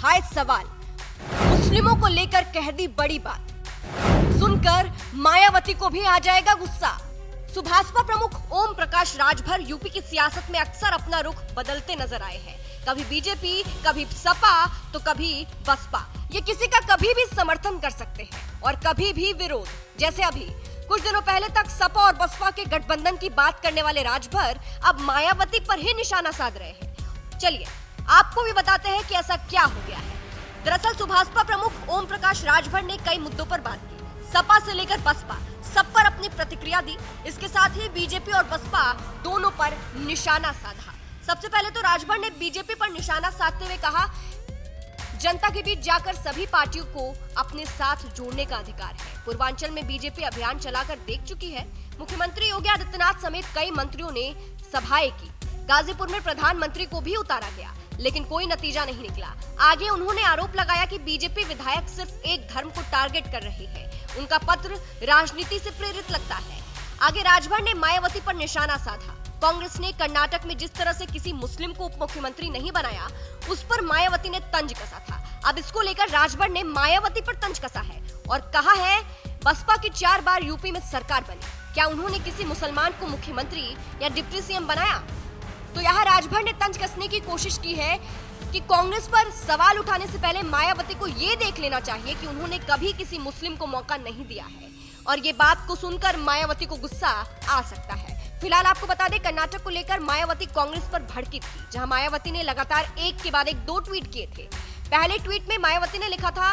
उठाए सवाल, मुस्लिमों को लेकर कह दी बड़ी बात। सुनकर मायावती को भी आ जाएगा गुस्सा। सुभाषपा प्रमुख ओम प्रकाश राजभर यूपी की सियासत में अक्सर अपना रुख बदलते नजर आए हैं। कभी बीजेपी, कभी सपा तो कभी बसपा। ये किसी का कभी भी समर्थन कर सकते हैं और कभी भी विरोध। जैसे अभी कुछ दिनों पहले तक सपा और बसपा के गठबंधन की बात करने वाले राजभर अब मायावती पर ही निशाना साध रहे हैं। चलिए आपको भी बताते हैं कि ऐसा क्या हो गया है। दरअसल सुभाषपा प्रमुख ओम प्रकाश राजभर ने कई मुद्दों पर बात की। सपा से लेकर बसपा सब पर अपनी प्रतिक्रिया दी। इसके साथ ही बीजेपी और बसपा दोनों पर निशाना साधा। सबसे पहले तो राजभर ने बीजेपी पर निशाना साधते हुए कहा, जनता के बीच जाकर सभी पार्टियों को अपने साथ जोड़ने का अधिकार है। पूर्वांचल में बीजेपी अभियान चलाकर देख चुकी है। मुख्यमंत्री योगी आदित्यनाथ समेत कई मंत्रियों ने सभाएं की। गाजीपुर में प्रधानमंत्री को भी उतारा गया, लेकिन कोई नतीजा नहीं निकला। आगे उन्होंने आरोप लगाया कि बीजेपी विधायक सिर्फ एक धर्म को टारगेट कर रही है। उनका पत्र राजनीति से प्रेरित लगता है। आगे राजभर ने मायावती पर निशाना साधा। कांग्रेस ने कर्नाटक में जिस तरह से किसी मुस्लिम को उप मुख्यमंत्री नहीं बनाया, उस पर मायावती ने तंज कसा था। अब इसको लेकर राजभर ने मायावती पर तंज कसा है और कहा है, बसपा की 4 बार यूपी में सरकार बनी, क्या उन्होंने किसी मुसलमान को मुख्यमंत्री या डिप्टी सीएम बनाया? तो यहाँ राजभर ने तंज कसने की कोशिश की है कि कांग्रेस पर सवाल उठाने से पहले मायावती को ये देख लेना चाहिए कि उन्होंने कभी किसी मुस्लिम को मौका नहीं दिया है। और ये बात को सुनकर मायावती को गुस्सा आ सकता है। फिलहाल आपको बता दें, कर्नाटक को लेकर मायावती कांग्रेस पर भड़की थी, जहां मायावती ने लगातार एक के बाद एक 2 ट्वीट किए थे। पहले ट्वीट में मायावती ने लिखा था,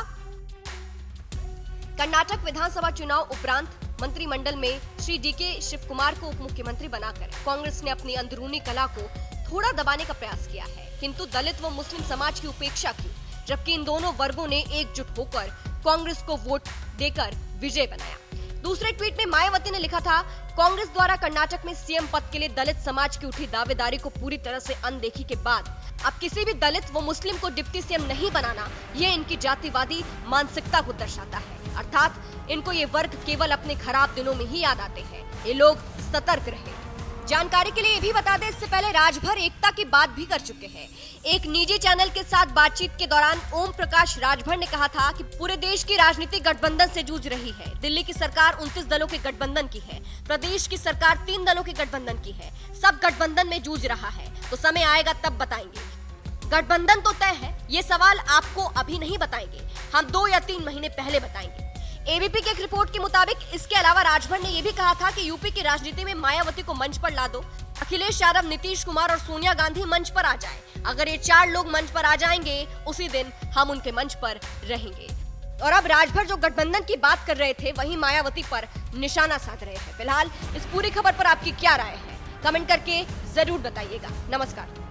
कर्नाटक विधानसभा चुनाव उपरांत मंत्रिमंडल में श्री डीके शिव कुमार को उप मुख्यमंत्री बनाकर कांग्रेस ने अपनी अंदरूनी कला को थोड़ा दबाने का प्रयास किया है, किंतु दलित व मुस्लिम समाज की उपेक्षा की, जबकि इन दोनों वर्गों ने एकजुट होकर कांग्रेस को वोट देकर विजय बनाया। दूसरे ट्वीट में मायावती ने लिखा था, कांग्रेस द्वारा कर्नाटक में सीएम पद के लिए दलित समाज की उठी दावेदारी को पूरी तरह से अनदेखी के बाद अब किसी भी दलित व मुस्लिम को डिप्टी सीएम नहीं बनाना, ये इनकी जातिवादी मानसिकता को दर्शाता है। अर्थात इनको ये वर्ग केवल अपने खराब दिनों में ही याद आते हैं। ये लोग सतर्क रहे। जानकारी के लिए ये भी बता दें, इससे पहले राजभर एकता की बात भी कर चुके हैं। एक निजी चैनल के साथ बातचीत के दौरान ओम प्रकाश राजभर ने कहा था कि पूरे देश की राजनीति गठबंधन से जूझ रही है। दिल्ली की सरकार 29 दलों के गठबंधन की है, प्रदेश की सरकार 3 दलों के गठबंधन की है। सब गठबंधन में जूझ रहा है, तो समय आएगा तब बताएंगे। गठबंधन तो तय है, ये सवाल आपको अभी नहीं बताएंगे, हम 2 या 3 महीने पहले बताएंगे। एबीपी की एक रिपोर्ट के मुताबिक इसके अलावा राजभर ने यह भी कहा था कि यूपी की राजनीति में मायावती को मंच पर ला दो, अखिलेश यादव, नीतीश कुमार और सोनिया गांधी मंच पर आ जाएं। अगर ये 4 लोग मंच पर आ जाएंगे, उसी दिन हम उनके मंच पर रहेंगे। और अब राजभर जो गठबंधन की बात कर रहे थे, वहीं मायावती पर निशाना साध रहे हैं। फिलहाल इस पूरी खबर पर आपकी क्या राय है, कमेंट करके जरूर बताइएगा। नमस्कार।